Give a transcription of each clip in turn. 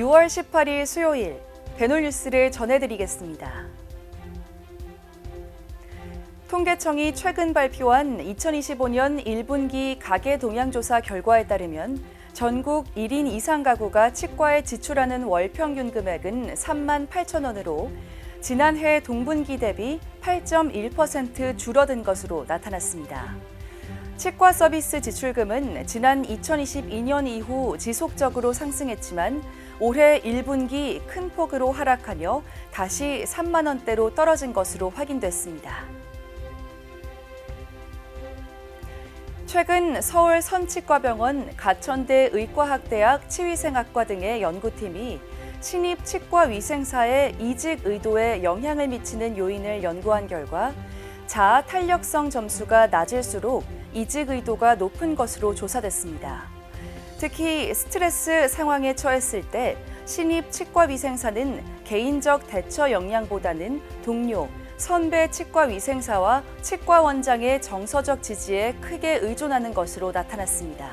6월 18일 수요일 배놀뉴스를 전해드리겠습니다. 통계청이 최근 발표한 2025년 1분기 가계 동향조사 결과에 따르면 전국 1인 이상 가구가 치과에 지출하는 월 평균 금액은 3만 8천 원으로 지난해 동분기 대비 8.1% 줄어든 것으로 나타났습니다. 치과 서비스 지출금은 지난 2022년 이후 지속적으로 상승했지만 올해 1분기 큰 폭으로 하락하며 다시 3만 원대로 떨어진 것으로 확인됐습니다. 최근 서울 선치과병원, 가천대 의과학대학 치위생학과 등의 연구팀이 신입 치과위생사의 이직 의도에 영향을 미치는 요인을 연구한 결과 자아 탄력성 점수가 낮을수록 이직 의도가 높은 것으로 조사됐습니다. 특히 스트레스 상황에 처했을 때 신입 치과위생사는 개인적 대처 역량보다는 동료, 선배 치과위생사와 치과원장의 정서적 지지에 크게 의존하는 것으로 나타났습니다.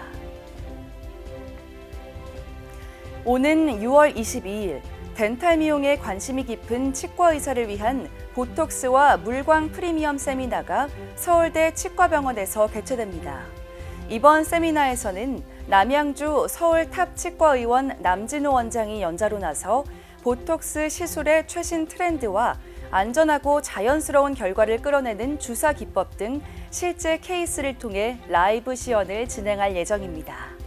오는 6월 22일 덴탈 미용에 관심이 깊은 치과의사를 위한 보톡스와 물광 프리미엄 세미나가 서울대 치과병원에서 개최됩니다. 이번 세미나에서는 남양주 서울 탑 치과의원 남진호 원장이 연자로 나서 보톡스 시술의 최신 트렌드와 안전하고 자연스러운 결과를 끌어내는 주사 기법 등 실제 케이스를 통해 라이브 시연을 진행할 예정입니다.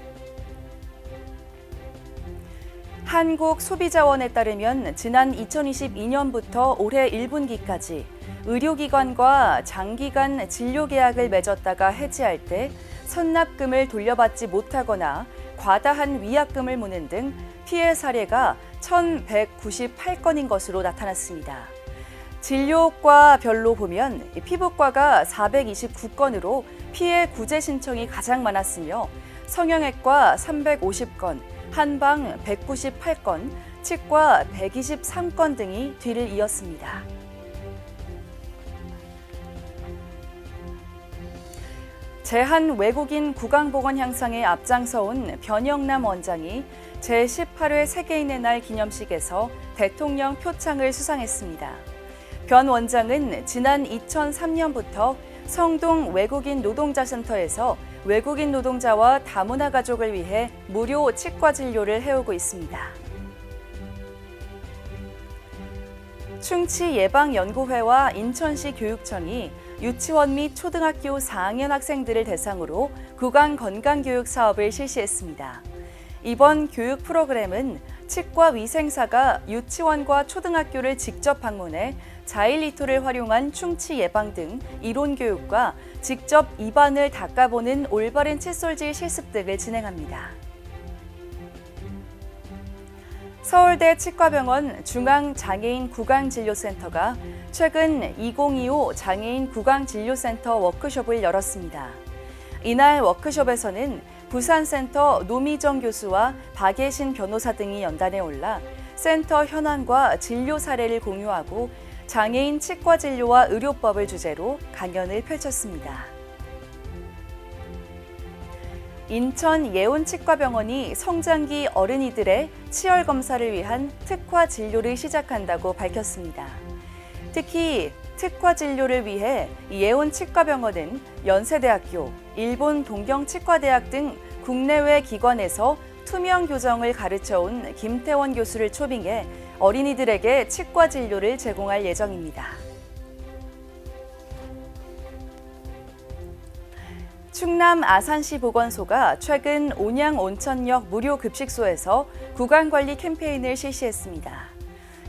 한국소비자원에 따르면 지난 2022년부터 올해 1분기까지 의료기관과 장기간 진료계약을 맺었다가 해지할 때 선납금을 돌려받지 못하거나 과다한 위약금을 무는 등 피해 사례가 1,198건인 것으로 나타났습니다. 진료과별로 보면 피부과가 429건으로 피해 구제 신청이 가장 많았으며 성형외과 350건, 한방 198건, 치과 123건 등이 뒤를 이었습니다. 제한 외국인 구강보건 향상에 앞장서온 변영남 원장이 제18회 세계인의 날 기념식에서 대통령 표창을 수상했습니다. 변 원장은 지난 2003년부터 성동 외국인 노동자 센터에서 외국인 노동자와 다문화 가족을 위해 무료 치과 진료를 해오고 있습니다. 충치예방연구회와 인천시 교육청이 유치원 및 초등학교 4학년 학생들을 대상으로 구강 건강교육 사업을 실시했습니다. 이번 교육 프로그램은 치과 위생사가 유치원과 초등학교를 직접 방문해 자일리토를 활용한 충치 예방 등 이론 교육과 직접 입안을 닦아보는 올바른 칫솔질 실습 등을 진행합니다. 서울대 치과병원 중앙장애인 구강진료센터가 최근 2025 장애인 구강진료센터 워크숍을 열었습니다. 이날 워크숍에서는 부산센터 노미정 교수와 박예신 변호사 등이 연단에 올라 센터 현황과 진료 사례를 공유하고 장애인 치과 진료와 의료법을 주제로 강연을 펼쳤습니다. 인천 예온치과병원이 성장기 어린이들의 치열 검사를 위한 특화 진료를 시작한다고 밝혔습니다. 특히 특화 진료를 위해 예온치과병원은 연세대학교, 일본 동경치과대학 등 국내외 기관에서 투명 교정을 가르쳐온 김태원 교수를 초빙해 어린이들에게 치과 진료를 제공할 예정입니다. 충남 아산시 보건소가 최근 온양 온천역 무료 급식소에서 구강관리 캠페인을 실시했습니다.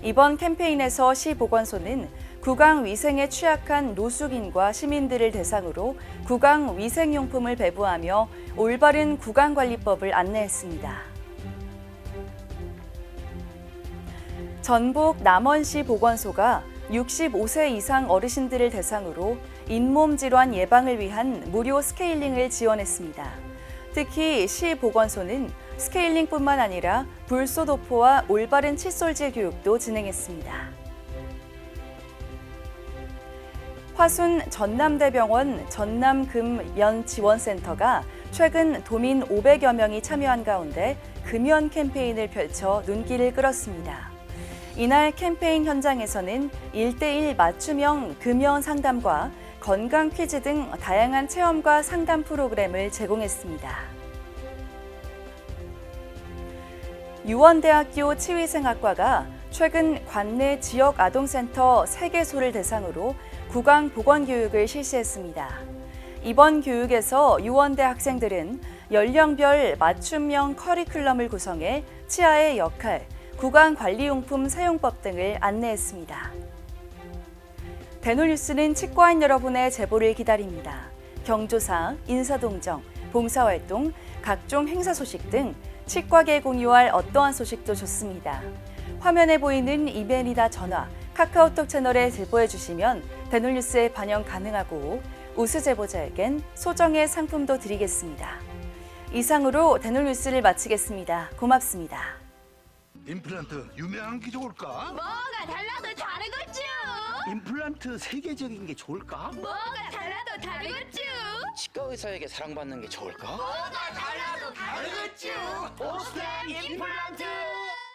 이번 캠페인에서 시 보건소는 구강 위생에 취약한 노숙인과 시민들을 대상으로 구강 위생용품을 배부하며 올바른 구강관리법을 안내했습니다. 전북 남원시 보건소가 65세 이상 어르신들을 대상으로 잇몸 질환 예방을 위한 무료 스케일링을 지원했습니다. 특히 시 보건소는 스케일링뿐만 아니라 불소도포와 올바른 칫솔질 교육도 진행했습니다. 화순 전남대병원 전남금연지원센터가 최근 도민 500여 명이 참여한 가운데 금연 캠페인을 펼쳐 눈길을 끌었습니다. 이날 캠페인 현장에서는 1:1 맞춤형 금연 상담과 건강 퀴즈 등 다양한 체험과 상담 프로그램을 제공했습니다. 유원대학교 치위생학과가 최근 관내 지역 아동센터 3개소를 대상으로 구강 보건 교육을 실시했습니다. 이번 교육에서 유원대 학생들은 연령별 맞춤형 커리큘럼을 구성해 치아의 역할, 구강관리용품 사용법 등을 안내했습니다. 대놀뉴스는 치과인 여러분의 제보를 기다립니다. 경조사, 인사동정, 봉사활동, 각종 행사 소식 등 치과계에 공유할 어떠한 소식도 좋습니다. 화면에 보이는 이메일이나 전화, 카카오톡 채널에 제보해 주시면 대놀뉴스에 반영 가능하고 우수 제보자에겐 소정의 상품도 드리겠습니다. 이상으로 대놀뉴스를 마치겠습니다. 고맙습니다. 임플란트 유명한 게 좋을까? 뭐가 달라도 다르겠죠. 임플란트 세계적인 게 좋을까? 뭐가 달라도 다르겠죠. 치과 의사에게 사랑받는 게 좋을까? 뭐가 달라도 다르겠죠. 오스템 임플란트!